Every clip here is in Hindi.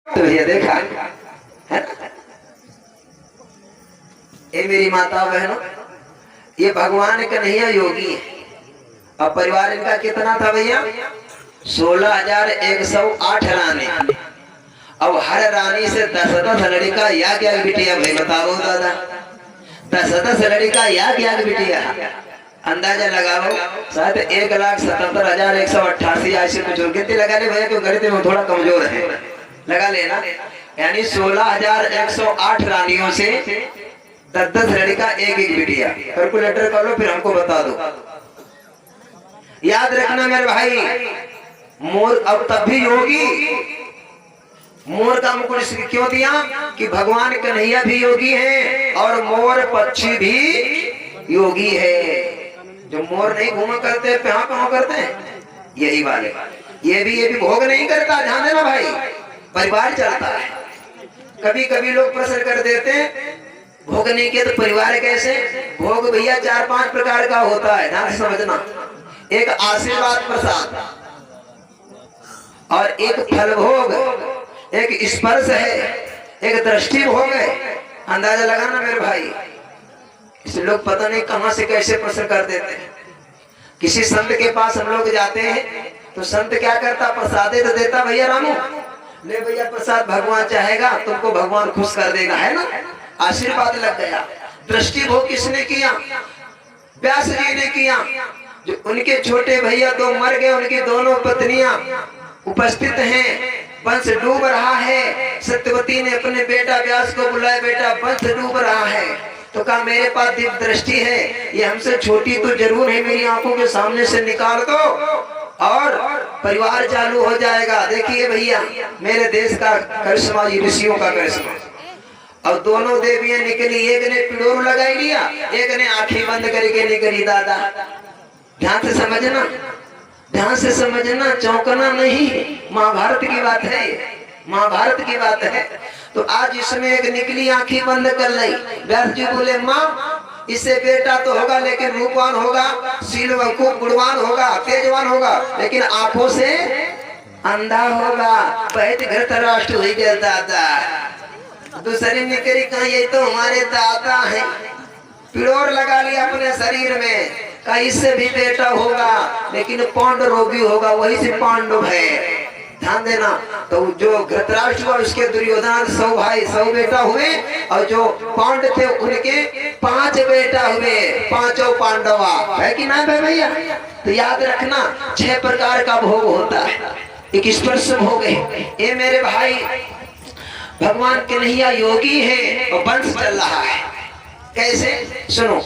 तो भैया देखा है ना? ये मेरी माता बहनों, ये भगवान कन्हैया योगी है। अब परिवार इनका कितना था भैया? 16,108 रानी। अब हर रानी से 10-10 लड़का या क्या बिटिया भाई बताओ दादा, 10-10 लड़का या क्या बिटिया, अंदाजा लगाओ। शायद 1,77,188 ऐसे कुछ गिनती लगा ले भैया, क्यों गणित में थोड़ा कमजोर है, लगा लेना। यानी 16,108 रानियों से 10-10 लड़का एक बिटिया। कैलकुलेटर कर लो फिर हमको बता दो। याद रखना मेरे भाई, मोर अब तब भी योगी। मोर का मुकुट क्यों दिया? कि भगवान कन्हैया भी योगी है और मोर पक्षी भी योगी है। जो मोर नहीं घूमा करते कहाँ करते हैं, यही वाले। ये भी भोग नहीं करता, ध्यान देना भाई, परिवार चलता है। कभी कभी लोग प्रश्न कर देते हैं भोग नहीं किया तो परिवार कैसे? भोग भैया 4-5 प्रकार का होता है, ध्यान से समझना। एक आशीर्वाद प्रसाद, और एक फल भोग, एक स्पर्श है, एक दृष्टि भोग है। अंदाजा लगाना मेरे भाई। इसे लोग पता नहीं कहां से कैसे प्रश्न कर देते हैं। किसी संत के पास हम लोग जाते हैं तो संत क्या करता? प्रसादे तो देता, भैया रामू ले भैया प्रसाद, भगवान चाहेगा तुमको भगवान खुश कर देगा, है ना? आशीर्वाद लग गया। दृष्टि भोग किसने किया? व्यास जी ने किया। जो उनके छोटे भैया 2 मर गए, उनकी दोनों पत्नियां उपस्थित हैं, वंश डूब रहा है। सत्यवती ने अपने बेटा व्यास को बुलाया, बेटा वंश डूब रहा है। तो कहा मेरे पास दिव्य दृष्टि है, ये हमसे छोटी तो जरूर है, मेरी आंखों के सामने से निकाल दो और परिवार चालू हो जाएगा। देखिए भैया मेरे देश का करिश्मा, ऋषियों का करिश्मा। अब दोनों देवियां निकली, एक ने पिड़ोर लगाई लिया, एक ने आंखें बंद करके निकली। दादा ध्यान से समझना, ध्यान से समझना, चौंकना नहीं। महाभारत की बात है, महाभारत की बात है। तो आज इसमें एक निकली, आंखें बंद कर ली। व्यास जी बोले माँ इससे बेटा तो होगा लेकिन रूपवान होगा, शीलवंकु गुणवान होगा, तेजवान होगा, लेकिन आंखों से अंधा होगा। बहुत धृतराष्ट्र हुई गया दादा। दूसरी निकली, कहा ये तो हमारे दादा है। पिड़ोर लगा लिया अपने शरीर में, कहा इससे भी बेटा होगा लेकिन पांडव रोगी होगा, वही से पांडव है। ध्यान देना। तो जो धृतराष्ट्र हुआ उसके दुर्योधन 100 भाई 100 बेटा हुए, और जो पांडव थे उनके 5 बेटा हुए, 5 पांडवा है कि ना भैया? तो याद रखना 6 प्रकार का भोग होता है। एक स्पर्श भोग है। ये मेरे भाई भगवान कन्हैया योगी है और वंश चल रहा है। कैसे? सुनो,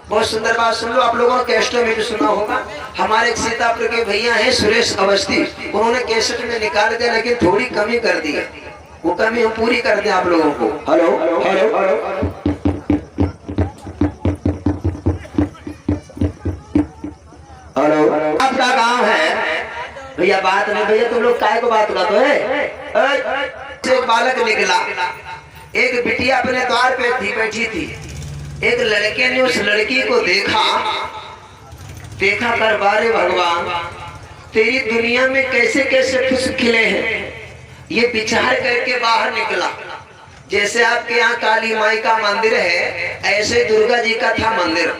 बहुत सुंदर बात सुन लो। आप लोगों ने कैसेट में भी सुना होगा। हमारे सीतापुर के भैया हैं सुरेश अवस्थी, उन्होंने कैसेट में निकाल दिया लेकिन थोड़ी कमी कर दी है। वो कमी हम पूरी कर दें आप लोगों को। हेलो हेलो हेलो, आपका गांव है भैया? बात नहीं भैया, तुम लोग काय को बात करते हैं? एक बालक निकला, एक बिटिया अपने द्वार पे थी, बैठी थी। एक लड़के ने उस लड़की को देखा, देखा कर बारे भगवान तेरी दुनिया में कैसे कैसे फूल खिले हैं। ये विचार करके बाहर निकला। जैसे आपके यहाँ काली माई का मंदिर है, ऐसे दुर्गा जी का था मंदिर।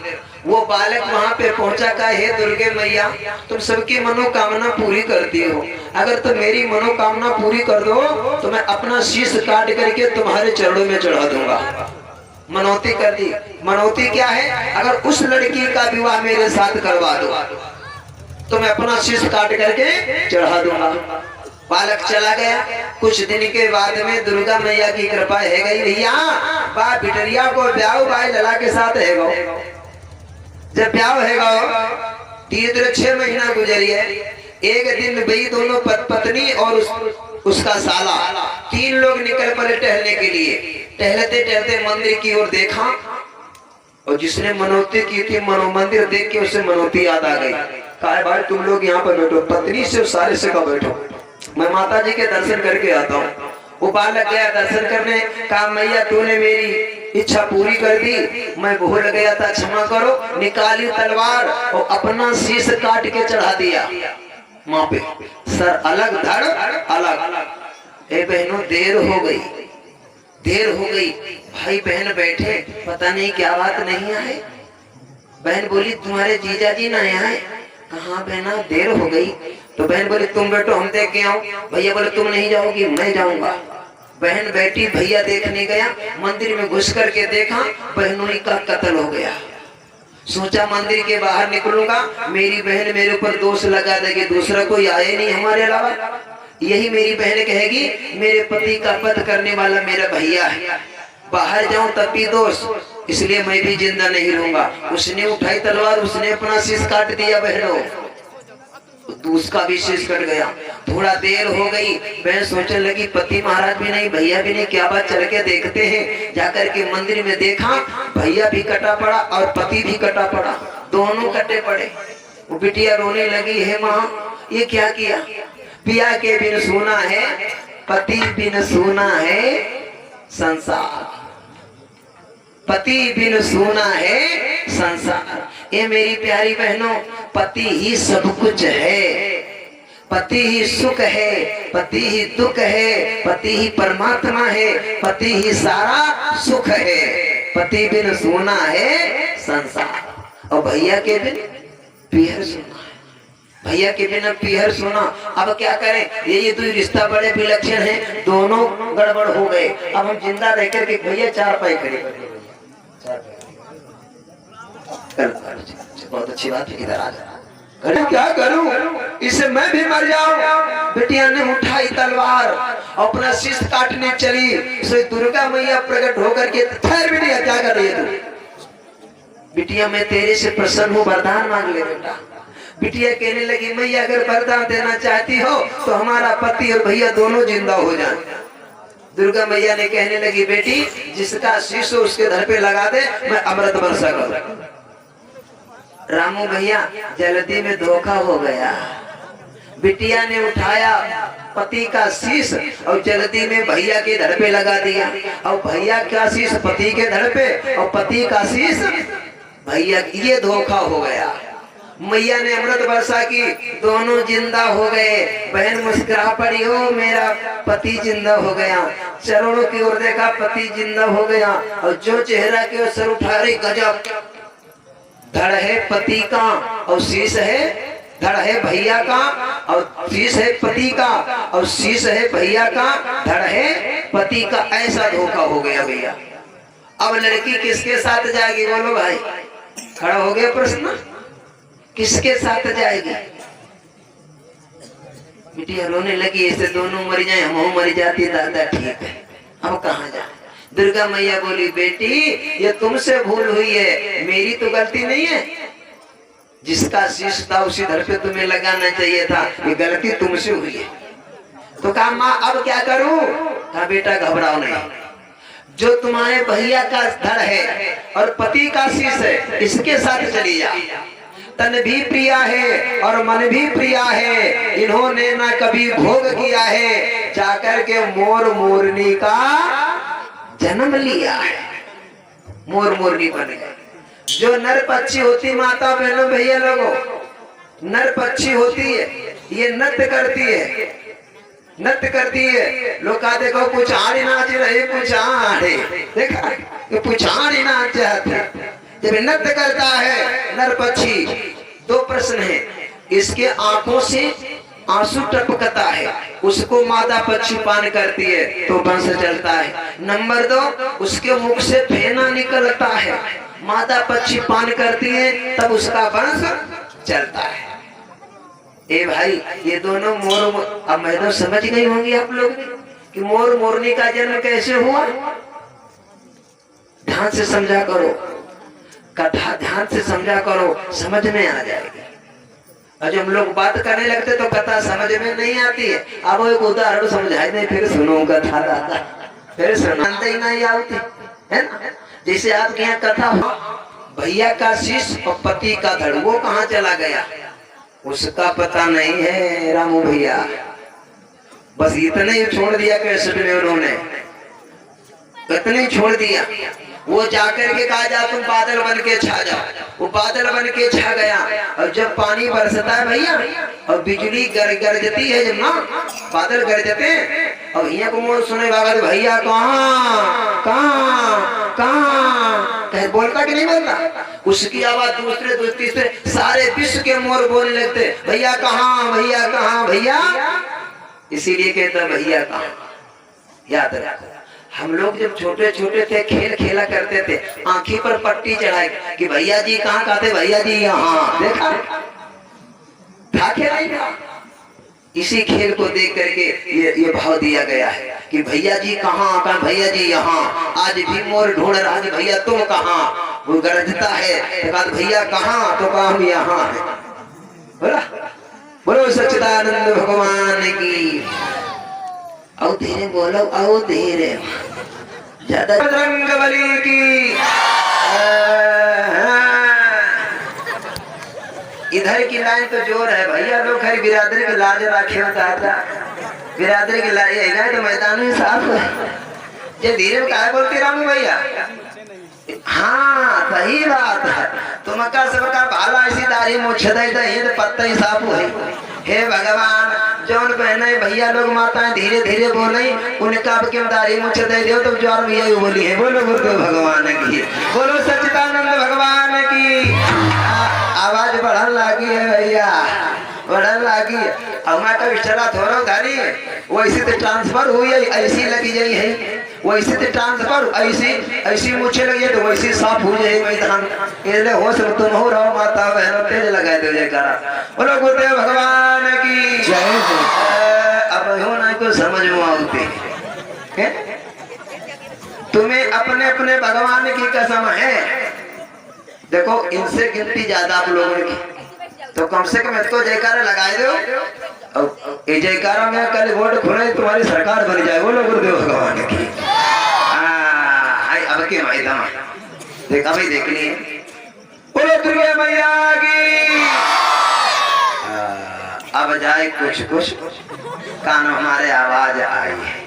वो बालक वहां पे पहुंचा, का हे दुर्गे मैया तुम सबकी मनोकामना पूरी करती हो, अगर तुम मेरी मनोकामना पूरी कर दो तो मैं अपना शीश काट करके तुम्हारे चरणों में चढ़ा दूंगा। मनौती कर दी। मनौती क्या है? अगर उस लड़की का विवाह मेरे साथ करवा दो तो मैं अपना शीश काट करके चढ़ा दूंगा। बालक चला गया। कुछ दिन के बाद में दुर्गा मैया की कृपा है गई भैया, बा बिटरिया को ब्याह भाई लला के साथ है गो। जब ब्याह है गो 6 महीना गुजरिए। एक दिन भाई दोनों पत्नी और उसका साला 3 लोग निकल पड़े टहलने के लिए। टहलते टहलते मंदिर की ओर देखा, और जिसने मनौती की थी मंदिर देख के उसे मनौती याद आ गई। कहा भाई तुम लोग यहाँ पर बैठो, पत्नी से सारे से का बैठो, मैं माता जी के दर्शन करके आता हूँ। वो बालक गया दर्शन करने। कहा मैया तूने मेरी इच्छा पूरी कर दी, मैं भूल गया था, क्षमा करो। निकाली तलवार और अपना शीश काट के चढ़ा दिया माँ पे। सर अलग धड़ अलग। ए बहनों देर हो गई, देर हो गई। भाई बहन बैठे, पता नहीं क्या बात नहीं आए। बहन बोली तुम्हारे जीजा जी ना आए। कहाँ बहना देर हो गई। तो बहन बोली तुम बैठो हम देख के आओ। भैया बोले तुम नहीं जाओगी, मैं जाऊंगा। बहन बैठी, भैया देखने गया। मंदिर में घुस करके देखा बहनोई का कत्ल हो गया। सोचा मंदिर के बाहर निकलूंगा, मेरी बहन मेरे ऊपर दोष लगा देगी, दूसरा कोई आए नहीं हमारे अलावा। यही मेरी बहन कहेगी मेरे पति का वध करने वाला मेरा भैया है, बाहर जाऊं तब भी दोष, इसलिए मैं भी जिंदा नहीं रहूंगा। उसने उठाई तलवार, उसने अपना शीश काट दिया बहनों, तो उसका भी शीश कट गया। थोड़ा देर हो गई, बहन सोचने लगी पति महाराज भी नहीं, भैया भी नहीं, क्या बात, चल के देखते हैं। जाकर के मंदिर में देखा भैया भी कटा पड़ा और पति भी कटा पड़ा, दोनों कटे पड़े। वो बिटिया रोने लगी, हे माँ ये क्या किया। पिया के बिन सोना है, पति बिन सोना है संसार, पति बिन सोना है संसार। ये मेरी प्यारी बहनों, पति ही सब कुछ है, पति ही सुख है, पति ही दुख है, पति ही परमात्मा है, पति ही सारा सुख है। पति बिन सोना है संसार। और भैया के बिन पीहर सोना है, भैया के बिना पीहर सोना। अब क्या करें, ये दो रिश्ता बड़े विलक्षण हैं, दोनों गड़बड़ हो गए। अब हम जिंदा रह करके भैया चार पाई करें, बहुत अच्छी बात है, इधर आ जा। क्या करूं, इसे मैं भी मर जाऊं। बिटिया ने उठाई तलवार, अपना शीश काटने चली। सो दुर्गा मैया प्रकट होकर के, ठहर बिटिया क्या कर रही है तू। बिटिया मैं तेरे से प्रसन्न हूँ, वरदान मांग ले बेटा। बिटिया कहने लगी मैया अगर वरदान देना चाहती हो तो हमारा पति और भैया दोनों जिंदा हो जाएं। दुर्गा मैया ने कहने लगी बेटी जिसका शीश हो उसके धर पे लगा दे, मैं अमृत वर्षा करूं। रामू भैया जल्दी में धोखा हो गया। बिटिया ने उठाया पति का शीश और जल्दी में भैया के धड़ पे लगा दिया, और भैया का शीश पति के धड़ पे और पति का शीश भैया। ये धोखा हो गया। मैया ने अमृत वर्षा की, दोनों जिंदा हो गए। बहन मुस्कुरा पड़ी, हो मेरा पति जिंदा हो गया। चरणों की ओर देखा, पति जिंदा हो गया। और जो चेहरा की ओर सर उठा रही, गजब, धड़ है पति का और शीश है, धड़ है भैया का और शीश है पति का, और शीश है भैया का, धड़ है पति का। ऐसा धोखा हो गया भैया। अब लड़की किसके साथ जाएगी बोलो भाई, खड़ा हो गया प्रश्न, किसके साथ जाएगी। बिटिया रोने लगी, ऐसे दोनों मर जाए, हम मर जाती, दादा ठीक है, अब कहाँ जाए। दुर्गा मैया बोली बेटी ये तुमसे भूल हुई है, मेरी तो गलती नहीं है। जिसका शीश था उसी धड़ पे तुम्हें लगाना चाहिए था, ये गलती तुमसे हुई है। तो कहा माँ अब क्या करूं। कहा बेटा घबराओ नहीं, जो तुम्हारे भैया का धड़ है और पति का शीश है इसके साथ चली जा। तन भी प्रिया है और मन भी प्रिया है, इन्होंने ना कभी भोग किया है, जाकर के मोर मोरनी का जन्म लिया है, मोर मोरनी बन गए। जो नर पक्षी होती, माता बहनों भैया लोगों, नर पक्षी होती है, ये नृत्य करती है, नृत्य करती है। लोग कहा देखो पुछाड़ी नाच रहे, पुछाड़ी देखा, ये पुछाड़ी नाच जाते। जब नृत्य करता है नर पक्षी, दो प्रश्न है, इसके आंखों से आंसू टपकता है, उसको मादा पक्षी पान करती है तो वंश चलता है। नंबर दो, उसके मुख से फेना निकलता है, मादा पक्षी पान करती है तब उसका वंश चलता है। ए भाई ये दोनों मोर, अब मैं तो समझ गई होंगी आप लोग कि मोर मोरनी का जन्म कैसे हुआ। ध्यान से समझा करो कथा, ध्यान से समझा करो, समझ में आ जाएगी। और जब हम लोग बात करने लगते तो कथा समझ में नहीं आती है। अब एक उदाहरण समझाई नहीं, फिर सुनो कथा दादा, फिर सुनाते ही नहीं आती है ना। जैसे आपके यहाँ कथा हो, भैया का शीश और पति का धड़, वो कहाँ चला गया उसका पता नहीं है रामू भैया। बस इतने ही छोड़ दिया कैसेट में उन्होंने, इतने ही छोड़ दिया। वो जाकर के कहा जा तुम बादल बन के छा जाओ। वो बादल बन के छा गया और जब पानी बरसता है भैया और बिजली गरजती है, जब ना बादल गरजते हैं और भैया को मोड़ सुने बाबा भैया कहाँ कहाँ कहाँ कह बोलता कि नहीं बोलता। उसकी आवाज दूसरे तीसरे सारे विश्व के मोर बोलने लगते भैया कहाँ भैया कहाँ भैया। इसीलिए कहता भैया कहाँ। याद रखो हम लोग जब छोटे छोटे थे खेल खेला करते थे, आंखी पर पट्टी चढ़ाई कि भैया जी कहाँ कहते भैया जी यहाँ। देखा था खेला ही था। इसी खेल को देख करके ये भाव दिया गया है कि भैया जी कहाँ कहाँ भैया जी यहाँ। आज भी मोर ढूंढ रहा है भैया तुम कहाँ। वो गरजता है तो कहा भैया कहाँ तो कहा हम यहाँ है। बोला बोलो सच्चिदानंद भगवान की। आओ धीरे बोलो आओ धीरे ज्यादा। बजरंगबली की। इधर की लाइन तो जोर है भैया लोग खैर बिरादरी की लाज रखे दादा। बिरादरी की लाज है तो मैदान में साफ है। ये धीरे क्या बोलते रामू भैया। हाँ सही बात है। तुम का सबका भाला ऐसी दाढ़ी मुछ दे तो पत्ता ही साफ है। हे भगवान जौन पहने भैया लोग माताएं धीरे धीरे बोले उनका अब क्यों दाढ़ी मुछ दे दो तो जोर भैया बोली है। बोलो गुरुदेव भगवान की। बोलो सच्चिदानंद भगवान की। आवाज बढ़न लगी है भैया बढ़न लगी। अब मैं कभी चला थोड़ा घरी वैसे तो ट्रांसफर हुई है ऐसी लगी जाई है। वैसे तो ट्रांसफर ऐसी मुझे लगी है तो वैसे साफ हो जाए मैदान। इसलिए हो सब तुम हो रहो माता बहनों तेज लगा दो जयकारा। बोलो गुरुदेव भगवान की जय हो। अब हो ना को समझ में आती तुम्हें अपने अपने भगवान की कसम है। देखो इनसे गिनती ज्यादा आप लोगों की तो कम से कम इसको जयकारा लगाए दो। ये जयकारा में कल वोट खुले तुम्हारी सरकार बन जाए। बोलो गुरुदेव भगवान की। अब के भाई दमा देखा भाई देखनी है। बोलो दुर्गा मैया की। अब जाए कुछ कुछ कानों हमारे आवाज आई है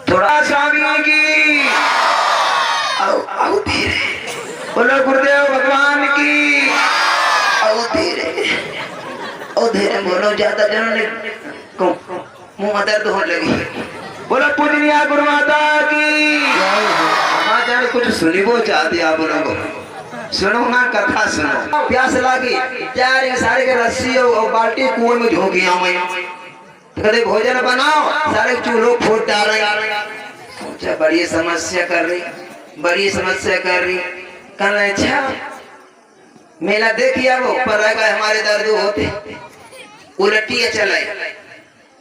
थोड़ा स्वामी की। आओ धीरे। बोलो गुरुदेव भगवान की। आओ धीरे बोलो ज्यादा जनों ने मुंह दर्द होने लगी। बोलो पूजनीय गुरु माता की। माता ने कुछ सुनी वो चाहती आप लोगों को सुनो ना कथा सुनो। प्यास लगी चार सारे के रस्सी और बाल्टी कुएं में झोंकी मैं कदे भोजन बनाओ सारे चूल्हों फूट डाल रही। बड़ी समस्या कर रही कल अच्छा मेला देखिए वो पर हमारे दर्द होते उलटी चले।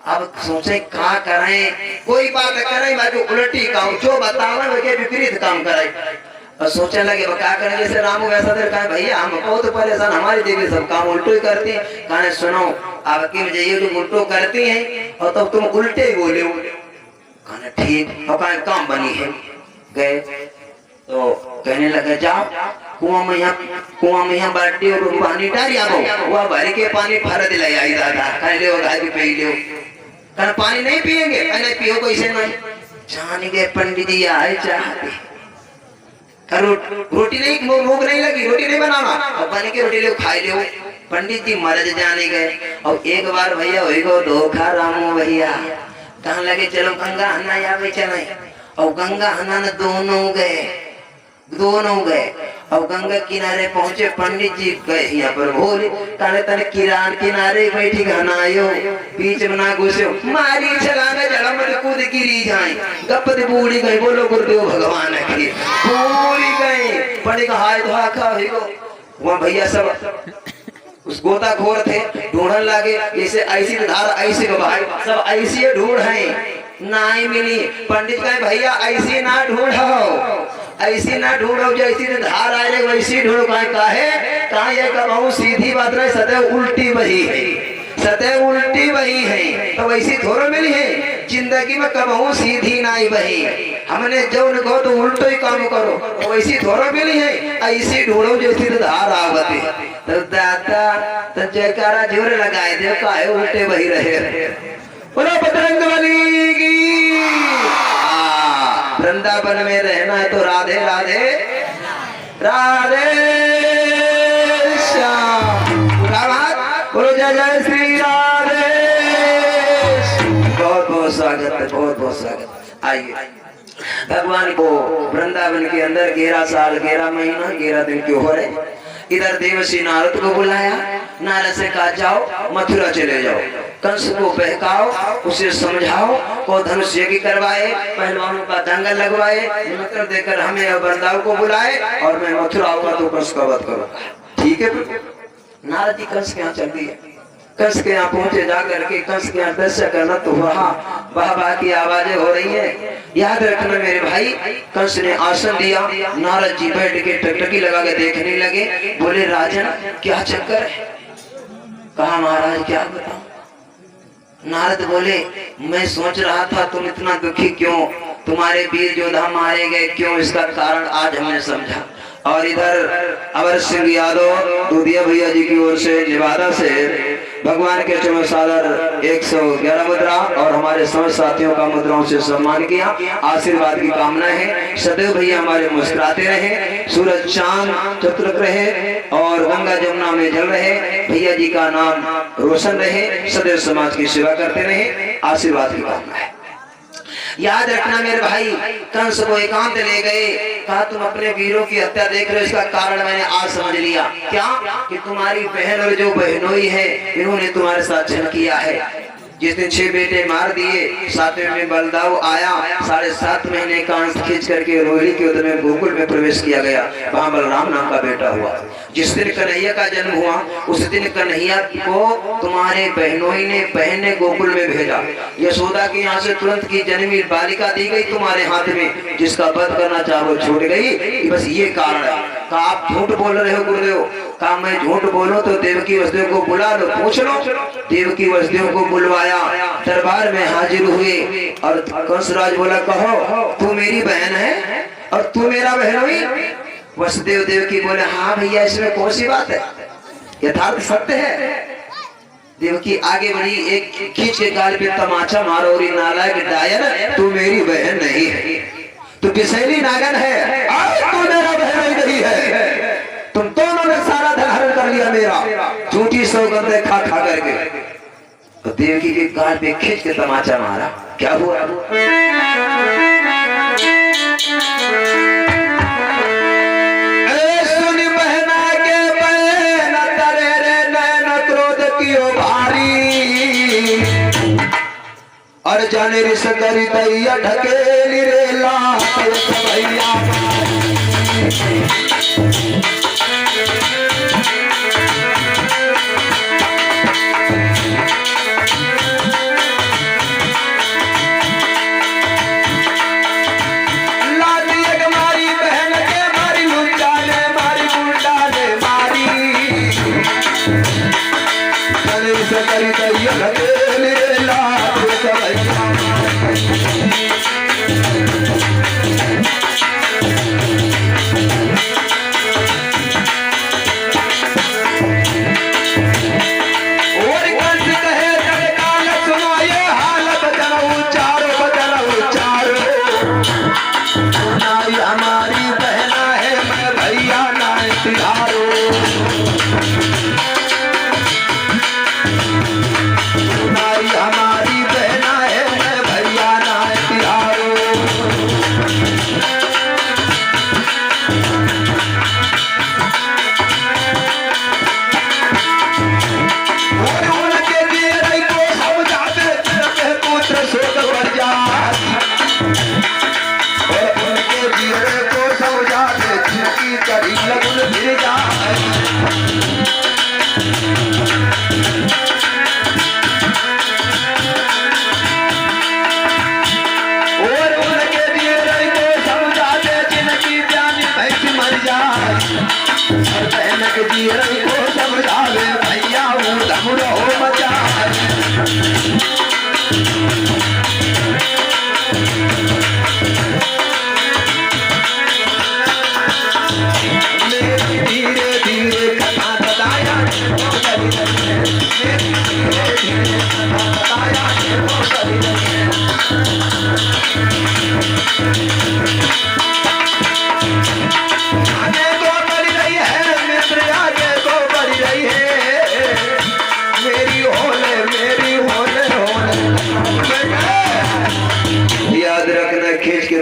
अब सोचे क्या करें कोई बात करें बाकी उलटी काम जो बतावे वो के विपरीत काम करे। और सोचने लगे क्या करें जैसे रामू वैसा देर कहे भैया हम बहुत परेशान हमारी देवी सब काम उल्टो ही करती है। कहे सुनो अब की जाइए तुम उल्टो करती हैं और तब तुम उल्टे ही बोले हो। कहने ठीक और कहे काम बनी है। गए तो कहने लगे जाओ कुआं में यहाँ बाल्टी और पानी डाल आओ वह भर के पानी फर दिलाई आई दादा कह ले गाय पी लो। कहना पानी नहीं पिएंगे कहने पियो कैसे नहीं। जान गए पंडित जी आए चाहते रोटी नहीं भूख नहीं लगी रोटी नहीं बनाना और बन के रोटी ले खाई लो। पंडित जी मरज जाने गए और एक बार भैया हो धोखा रामू भैया कहने लगे चलो गंगा हना या चले और गंगा हना ने दोनों गए और गंगा किनारे पहुंचे। पंडित जी गए यहाँ पर भोले ताने ताने किनारे बैठी घनायो बीच में ना घुसो मारी छलांगे जड़म कूद गिरी जाए गपत बूढ़ी गई। बोलो गुरुदेव भगवान की। बूढ़ी गई पंडित का हाथ धोखा हो वहाँ भैया सब उस गोताखोर थे ढूंढने लगे जैसे ऐसी धार ऐसी भाई सब ऐसी ढूंढ है नहीं मिली। पंडित कहे भैया ऐसी ना ढूंढो जैसी धार आ रही वैसी ढूंढो। कहा ये कबहू सीधी बात नहीं सदैव उल्टी बही है तो वैसी थोड़ा मिली है। जिंदगी में कबहू सीधी नहीं बही हमने जो कहो तो उल्टो ही काम करो तो वैसी थोड़ा मिली है ऐसी ढूंढो जैसी धार आवती तो दादा तो जयकारा जोर लगाए दे काहे उल्टे बही रहे। बोलो बजरंगबली की। वृंदावन में रहना है तो राधे राधे राधे श्याम। बोलो जय जय श्री राधे। बहुत बहुत स्वागत है, बहुत बहुत स्वागत। आइए, भगवान को वृंदावन के अंदर 11 साल 11 महीना 11 दिन क्यों हो रहे। इधर देवसी नारद को बुलाया, नारद से कहा जाओ मथुरा चले जाओ, कंस को बहकाओ, उसे समझाओ, को धनुष यज्ञ करवाए, पहलवानों का दंगल लगवाए, निमंत्रण देकर हमें वृंदावन को बुलाए और मैं मथुरा आऊंगा तो कंस का वध करूंगा। ठीक है। नारद जी कंस के यहाँ चल दिए। कंस के यहाँ पहुंचे, जाकर के कंस के यहाँ दर्शन करना तो वहाँ वाह की आवाजें हो रही है। याद रखना मेरे भाई, कंस ने आसन दिया, नारद जी बैठ के टकटकी लगा के देखने लगे। बोले राजन क्या चक्कर है। कहा महाराज क्या बताऊं। नारद बोले मैं सोच रहा था तुम इतना दुखी क्यों, तुम्हारे वीर योद्धा मारे गए क्यों, इसका कारण आज हमने समझा। और इधर अवर सिंह यादव दूधिया भैया जी की ओर से निवादा से भगवान के चरण सादर 111 मुद्रा और हमारे समस्त साथियों का मुद्राओं से सम्मान किया। आशीर्वाद की कामना है, सदैव भैया हमारे मुस्कुराते रहे, सूरज चांद चतुर्क रहे और गंगा जमुना में जल रहे, भैया जी का नाम रोशन रहे, सदैव समाज की सेवा करते रहे, आशीर्वाद की कामना है। याद रखना मेरे भाई, कंस को एकांत ले गए, कहा तुम अपने वीरों की हत्या देख रहे हो, इसका कारण मैंने आज समझ लिया। क्या कि तुम्हारी बहन और जो बहनोई है इन्होंने तुम्हारे साथ छल किया है। जिस दिन 6 बेटे मार दिए, 7वें में बलदाव आया, 7.5 महीने का अंश खींच करके रोहिणी के उदर में गोकुल में प्रवेश किया गया, वहां बलराम नाम का बेटा हुआ। जिस दिन कन्हैया का जन्म हुआ उस दिन कन्हैया को तुम्हारे बहनोई ने बहन ने गोकुल में भेजा। यशोदा के यहाँ से तुरंत की जन्मी बालिका दी गई तुम्हारे हाथ में, जिसका वध करना चाहो छूट गई। बस ये कारण है। कहा आप झूठ बोल रहे हो गुरुदेव। कहा मैं झूठ बोलूं तो देवकी वसुदेव को बुला लो, पूछ लो। देवकी वसुदेव को बुलवाया, दरबार में हाजिर हुए और कंसराज बोला कहो तू मेरी बहन है और तू मेरा बहन हुई। वसुदेव देवकी बोले हाँ भैया इसमें कौन सी बात है, यथार्थ सत्य है। देवकी आगे बढ़ी, एक खींच के गाल पे तमाचा मारो और नालायक डायन तू मेरी बहन नहीं है, तू पिसैली नागन है, तू मेरा बहन नहीं है। तुम दोनों ने सारा धन हरण कर लिया मेरा, झूठी सौगंधें खा खा करके। तो देवकी के गाल पे खींच के तमाचा मारा। क्या हुआ। सुन बहना के बहन तरे रे नैन क्रोध कियो भारी, और जाने रिस करी दैया ढकेली रे लाख भैया। बताया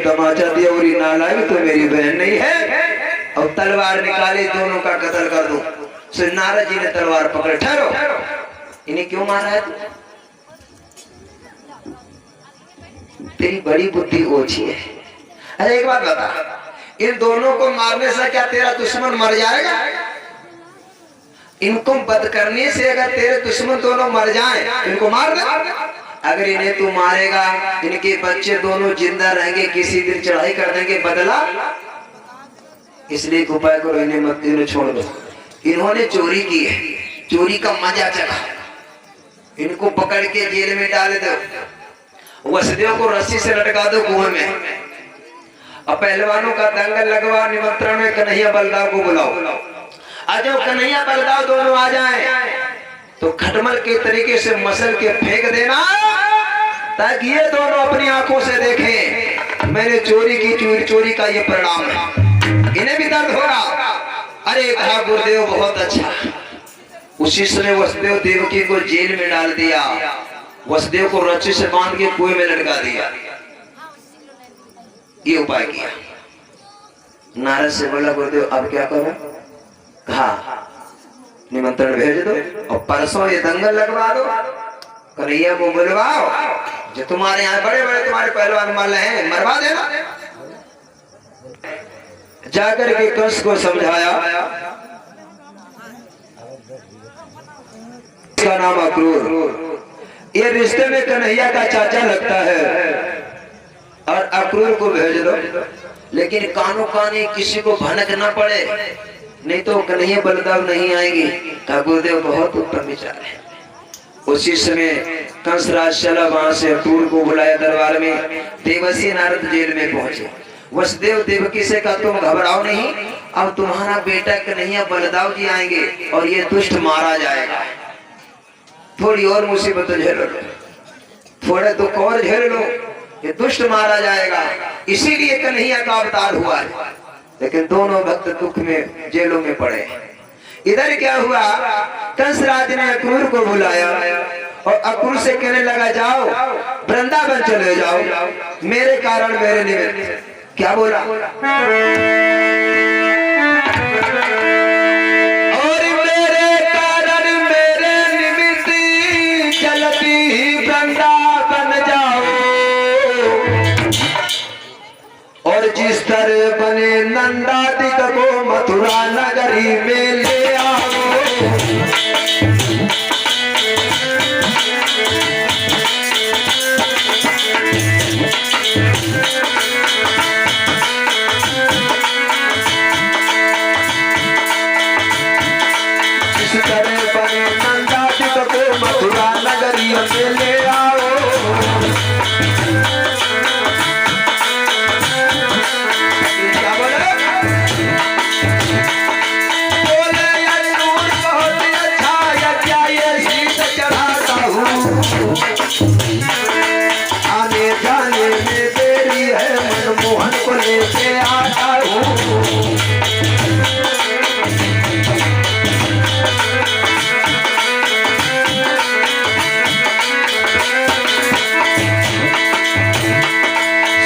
तमाचा दिया और ना लाई तो मेरी बहन नहीं है, और तलवार निकाली दोनों का कत्ल कर दूं। तो नारद जी ने तलवार पकड़े, ठहरो, इन्हें क्यों मारा है? तेरी बड़ी बुद्धि ओछी है। अरे एक बात बता, इन दोनों को मारने से क्या तेरा दुश्मन मर जाएगा? इनको बद करने से अगर तेरे दुश्मन दोनों मर जाएं, इनको मार दे। अगर इन्हें तू मारेगा, इनके बच्चे दोनों जिंदा रहेंगे, किसी दिन चढ़ाई कर देंगे बदला। इसलिए एक उपाय करो, इन्हें मत, इन्हें छोड़ दो। इन्होंने चोरी की है, चोरी का मजा चला, इनको पकड़ के जेल में डाल दो, वसुदेव को रस्सी से लटका दो कुएं में, और पहलवानों का दंगल लगवा, निमंत्रण में कन्हैया बलदाव को बुलाओ। आज जब कन्हैया बलदाव दोनों आ जाएं, तो खटमल के तरीके से मसल के फेंक देना, ताकि ये दोनों अपनी आंखों से देखें मैंने चोरी की, चोरी का ये परिणाम है। इन्हें भी दर्द होगा। अरे कहा गुरुदेव बहुत अच्छा। उसी समय वसुदेव देवकी को जेल में डाल दिया, वसुदेव को रस्सी से बांध के कुएं में लटका दिया। ये उपाय किया। नारद से बोला गुरुदेव अब क्या करो? कहा निमंत्रण भेज दो और परसों ये दंगल लगवा दो, कन्हैया को बुलवाओ, जो तुम्हारे यहाँ बड़े बड़े तुम्हारे पहलवान मल हैं मरवा देना। जाकर के कंस को समझाया, इसका नाम अक्रूर, ये रिश्ते में कन्हैया का चाचा लगता है, और अक्रूर को भेज दो, लेकिन कानों कानी किसी को भनक ना पड़े, नहीं तो कन्हैया बलदाव नहीं आएंगे। गुरुदेव बहुत उत्तम विचार है। उसी समय कंसराज चला, वहां से अक्रूर को बुलाया दरबार में। देवसी नारद जेल में पहुंचे। वसुदेव देवकी से कहा तुम घबराओ नहीं, अब तुम्हारा बेटा कन्हैया बलदाव जी आएंगे और ये दुष्ट मारा जाएगा। थोड़ी और मुसीबत झेल लो, थोड़े दुख और झेल लो, ये दुष्ट मारा जाएगा। इसीलिए कन्हैया का अवतार हुआ है। लेकिन दोनों भक्त दुख में जेलों में पड़े। इधर क्या हुआ, कंसराज ने अक्रूर को बुलाया और अक्रूर से कहने लगा जाओ वृंदावन चले जाओ, मेरे कारण मेरे निमित्त। क्या बोला? और मेरे कारण मेरे निमित्त चलती वृंदावन जाओ, और जिस तरह बने नंदादिक को मथुरा नगरी में ले आओ। जिस तरह बने नंदादिक को मथुरा नगरी में ले आओ। आने जाने में देरी है, मनमोहन को लेके आता हूँ।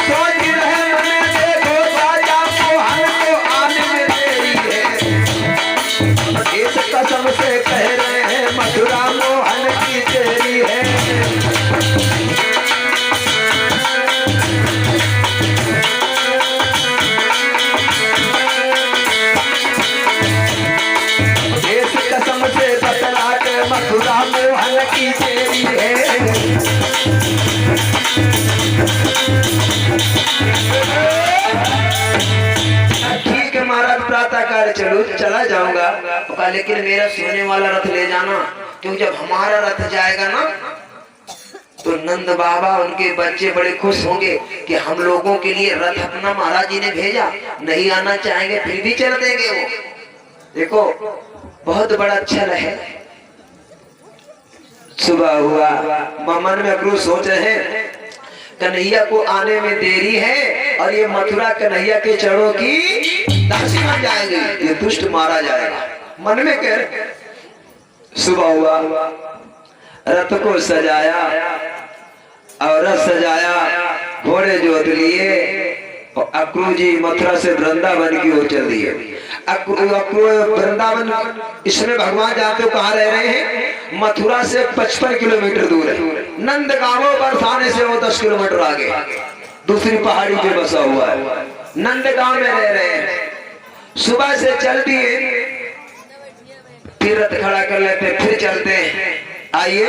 सोच रहे मन देखो राजा मोहन को आने में देरी है, इस कसम से कह रहे हैं मथुरा मोहन की देरी है। मथुरा मोहन की देरी है। ठीक है महाराज, प्रातः काल चलो, चला जाऊंगा, लेकिन मेरा सोने वाला रथ ले जाना, क्योंकि जब हमारा रथ जाएगा ना तो नंद बाबा उनके बच्चे बड़े खुश होंगे कि हम लोगों के लिए रथ अपना महाराज जी ने भेजा, नहीं आना चाहेंगे फिर भी चल देंगे वो। देखो बहुत बड़ा छल है। सुबह हुआ, मन में अक्रूर सोच रहे हैं कन्हैया को आने में देरी है और ये मथुरा कन्हैया के चरणों की दासी बन जाएंगे, ये दुष्ट मारा जाएगा। मन में कह रहे। सुबह हुआ, रथ को सजाया और रथ सजाया, घोड़े जोत लिए, और अक्रूर जी मथुरा से वृंदावन की ओर चल दिए। अक्रूर वृंदावन इसमें भगवान जाते हो कहाँ रह रहे हैं? मथुरा से 55 किलोमीटर दूर है। नंदगांव बरसाने से वो 10 किलोमीटर आगे दूसरी पहाड़ी पे बसा हुआ है। नंदगांव में रह रहे हैं। सुबह से चल दिए, फिर रथ खड़ा कर लेते, फिर चलते हैं। आइए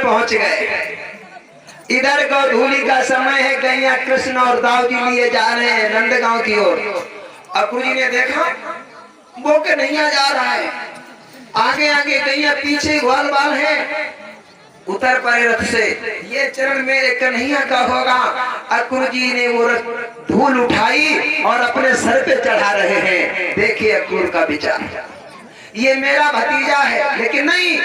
पहुंच गए। इधर गौधूली का समय है, गैया कृष्ण और दाऊ जी लिए जा रहे हैं नंदगांव की ओर। अक्रूर जी ने देखा वो कन्हैया जा रहा है, आगे आगे गैया पीछे ग्वाल बाल है। उतर पड़े रथ से, ये चरण मेरे कन्हैया का होगा। अक्रूर जी ने वो रथ धूल उठाई और अपने सर पे चढ़ा रहे हैं। देखिए अक्रूर का विचार, ये मेरा भतीजा है, लेकिन नहीं,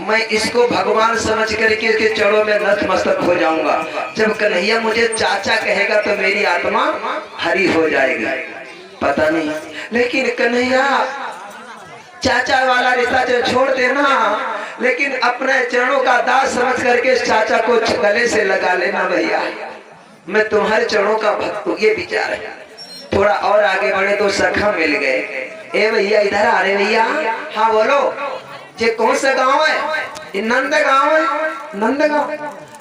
मैं इसको भगवान समझ करके इसके चरणों में नतमस्तक हो जाऊंगा। जब कन्हैया मुझे चाचा कहेगा तो मेरी आत्मा हरी हो जाएगी। पता नहीं, लेकिन कन्हैया चाचा वाला रिश्ता जो छोड़ देना, लेकिन अपने चरणों का दास समझ करके इस चाचा को गले से लगा लेना। भैया मैं तुम्हारे चरणों का भक्त हूँ, ये विचार है। थोड़ा और आगे बढ़े तो सखा मिल गए। ए भैया इधर आ रहे भैया। हाँ बोलो, ये कौन सा गांव है? ये नंद गांव है। नंद गांव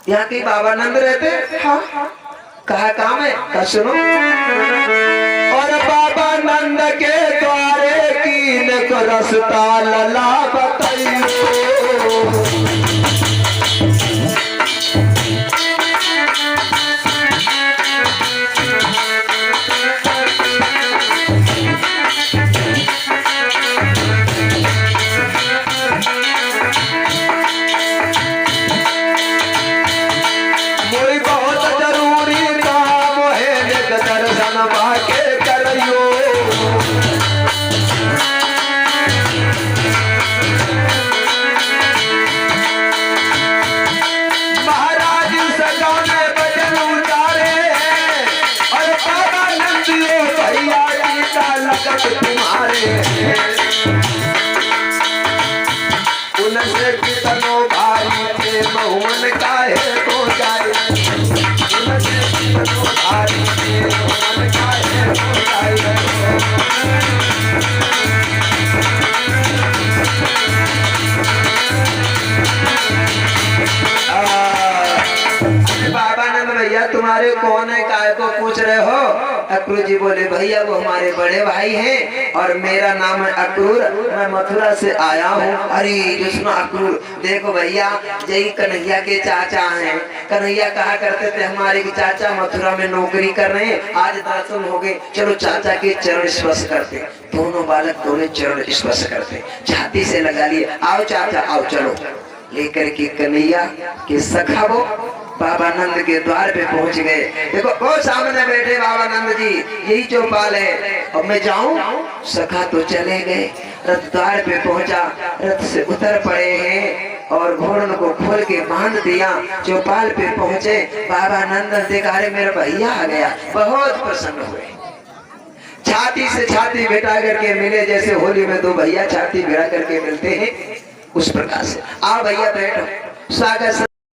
यहाँ के बाबा नंद रहते। हाँ कहा काम है का सुनो। और बाबा नंद के द्वारे कीन को रसता लला बताइयो। उनसे कितनो भारी थे बहुमन काहे तो जाए। उनसे कितनो भारी थे बहुमन काहे तो जाए। बाबा नंद भैया तुम्हारे कौन है, काय को पूछ रहे हो? अक्रूर जी बोले भैया वो हमारे बड़े भाई हैं और मेरा नाम है अक्रूर, मैं मथुरा से आया हूँ। अरे कृष्ण अक्रूर, देखो भैया जय कन्हैया के चाचा हैं। कन्हैया कहा करते थे हमारे के चाचा मथुरा में नौकरी कर रहे हैं, आज दर्शन हो गए, चलो चाचा के चरण स्पर्श करते। दोनों बालक दोनों चरण स्पर्श करते, छाती से लगा लिए, आओ चाचा आओ, चलो लेकर के कन्हैया के सखा वो बाबा नंद के द्वार पे पहुंच गए। देखो वो सामने बैठे बाबा नंद जी, यही चौपाल है। अब मैं जाऊं? सखा तो चले गए। रथ द्वार पे पहुंचा, रथ से उतर पड़े हैं और घोड़ों को खोल के बांध दिया। चौपाल पे पहुंचे, बाबा नंद देखा अरे मेरा भैया आ गया, बहुत प्रसन्न हुए। छाती से छाती भेटा करके मिले, जैसे होली में दो भैया छाती भिड़ा करके मिलते हैं, उस प्रकार से। आ भैया बैठो, स्वागत।